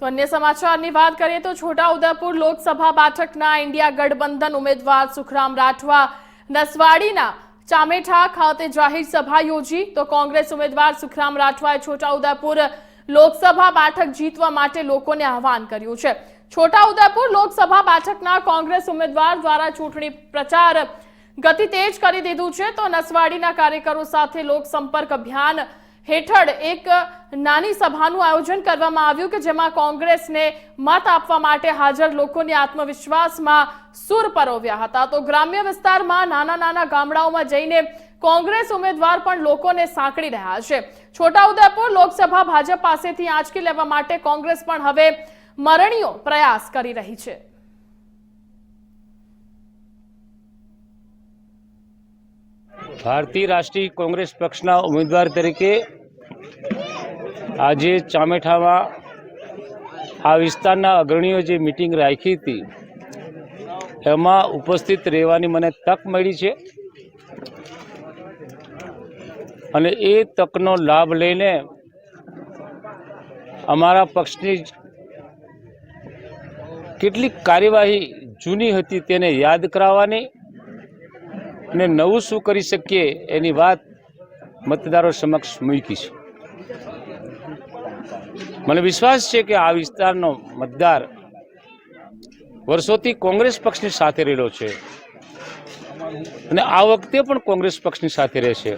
તો અન્ય સમાચારની વાત કરીએ તો છોટાઉદેપુર લોકસભા બેઠકના ઇન્ડિયા ગઠબંધન ઉમેદવાર સુખરામ રાઠવા નસવાડીના ચામેઠા ખાતે જાહેર સભા યોજી તો કોંગ્રેસ ઉમેદવાર સુખરામ રાઠવાએ છોટાઉદેપુર લોકસભા બેઠક જીતવા માટે લોકોને આહવાન કર્યું છે। છોટાઉદેપુર લોકસભા બેઠકના કોંગ્રેસ ઉમેદવાર દ્વારા ચૂંટણી પ્રચાર ગતિ તેજ કરી દીધું છે તો નસવાડીના કાર્યકરો સાથે લોકસંપર્ક અભિયાન હેઠળ એક નાની સભાનું આયોજન કરવામાં આવ્યું કે જેમાં કોંગ્રેસને મત આપવા માટે હાજર લોકોને આત્મવિશ્વાસમાં સૂર પરોવ્યા હતા। તો ગ્રામ્ય વિસ્તારમાં નાના ગામડાઓમાં જઈને કોંગ્રેસ ઉમેદવાર પણ લોકોને સાંકળી રહ્યા છે। છોટાઉદેપુર લોકસભા ભાજપ પાસેથી આંચકી લેવા માટે કોંગ્રેસ પણ હવે મરણીયો પ્રયાસ કરી રહી છે। ભારતીય રાષ્ટ્રીય કોંગ્રેસ પક્ષના ઉમેદવાર તરીકે આજે ચામેઠામાં આ વિસ્તારના અગ્રણીઓ જે મીટિંગ રાખી હતી એમાં ઉપસ્થિત રહેવાની મને તક મળી છે અને એ તકનો લાભ લઈને અમારા પક્ષની કેટલીક કાર્યવાહી જૂની હતી તેને યાદ કરાવવાની અને નવું શું કરી શકીએ એની વાત મતદારો સમક્ષ મૂકી છે। મને વિશ્વાસ છે કે આ વિસ્તારનો મતદાર વર્ષોથી કોંગ્રેસ પક્ષની સાથે રહેલો છે અને આ વખતે પણ કોંગ્રેસ પક્ષની સાથે રહેશે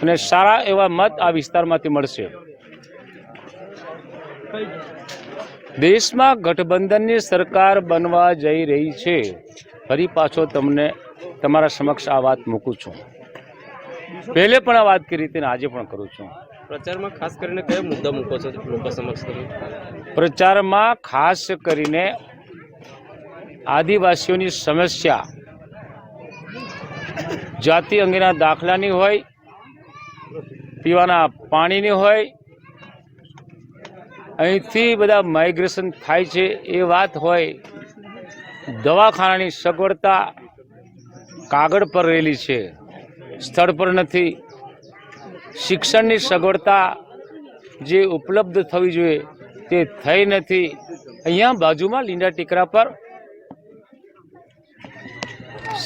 અને સારા એવા મત આ વિસ્તારમાંથી મળશે। દેશમાં ગઠબંધનની સરકાર બનવા જઈ રહી છે। ફરી પાછો તમને તમારા સમક્ષ આ વાત મૂકું છું। પહેલે પણ આ વાત કરી હતી ને આજે પણ કરું છું। પ્રચારમાં ખાસ કરીને કયા મુદ્દા મૂકો છો લોકો સમક્ષ? પ્રચારમાં ખાસ કરીને આદિવાસીઓની સમસ્યા જાતિ અંગેના દાખલાની હોય, પીવાના પાણીની હોય, અહીંથી બધા માઇગ્રેશન થાય છે એ વાત હોય, દવાખાનાની સગવડતા કાગળ પર રહેલી છે, સ્થળ પર નથી, શિક્ષણની સગવડતા જે ઉપલબ્ધ થવી જોઈએ તે થઈ નથી। અહીંયા બાજુમાં લીંડા ટેકરા પર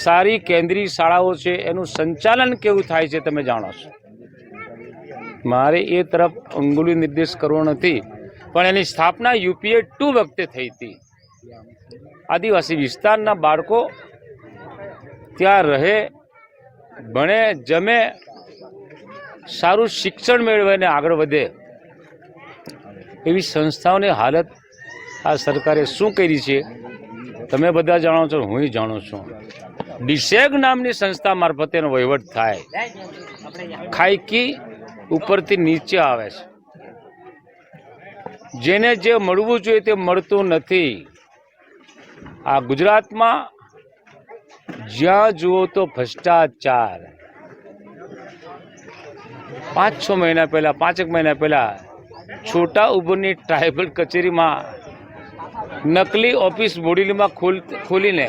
સારી કેન્દ્રીય શાળાઓ છે, એનું સંચાલન કેવું થાય છે તમે જાણો છો। મારે એ તરફ અંગુલી નિર્દેશ કરવો નથી, પણ એની સ્થાપના UPA 2 વખતે થઈ હતી। આદિવાસી વિસ્તારના બાળકો ત્યાં રહે, ભણે, જમે, સારું શિક્ષણ મેળવીને આગળ વધે એવી સંસ્થાઓની હાલત આ સરકારે શું કરી છે તમે બધા જાણો છો, હું જાણું છું। ડિસેગ નામની સંસ્થા મારફતે એનો વહીવટ થાય, ખાઈકી ઉપરથી નીચે આવે છે, જેને જે મળવું જોઈએ તે મળતું નથી। આ ગુજરાતમાં જ્યાં જુઓ તો ભ્રષ્ટાચાર। 5-6 મહિના પહેલા, 5 મહિના પહેલા છોટાઉદેપુરની ટ્રાઇબલ કચેરીમાં નકલી ઓફિસ બોડેલીમાં ખોલીને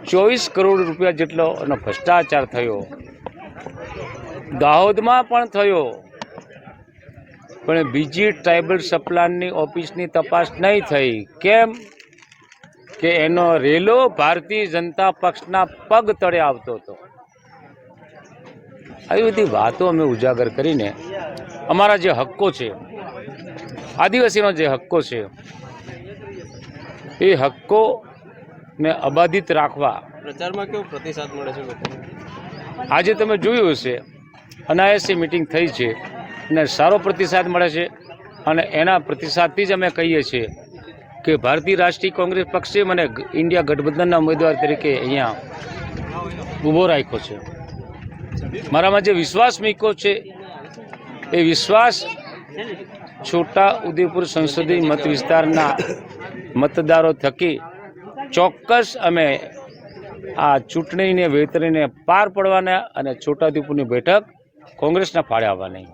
24 કરોડ રૂપિયા જેટલો ભ્રષ્ટાચાર થયો। દાહોદમાં પણ થયો, પણ બીજી ટ્રાઇબલ સપ્લાયની ઓફિસની તપાસ નહીં થઈ। કેમ કે એનો રેલો ભારતીય જનતા પક્ષના પગ તળે આવતો હતો। આવી બધી વાતો અમે ઉજાગર કરીને અમારા જે હક્કો છે, આદિવાસીનો જે હક્કો છે, એ હક્કોને અબાધિત રાખવા પ્રચારમાં કેવો પ્રતિસાદ મળે છે લોકોને? આજે તમે જોયું હશે અનાયાસે મિટિંગ થઈ છે અને સારો પ્રતિસાદ મળે છે અને એના પ્રતિસાદથી જ અમે કહીએ છીએ કે ભારતીય રાષ્ટ્રીય કોંગ્રેસ પક્ષે મને ઇન્ડિયા ગઠબંધનના ઉમેદવાર તરીકે અહીંયા ઊભો રાખ્યો છે। મારામાં જે વિશ્વાસ મૂક્યો છે એ વિશ્વાસ છોટાઉદેપુર સંસદીય મત વિસ્તારના મતદારો થકી ચોક્કસ અમે આ ચૂંટણીને વેતરીને પાર પડવાના અને છોટાઉદેપુરની બેઠક કોંગ્રેસના ફાળે આવવાની।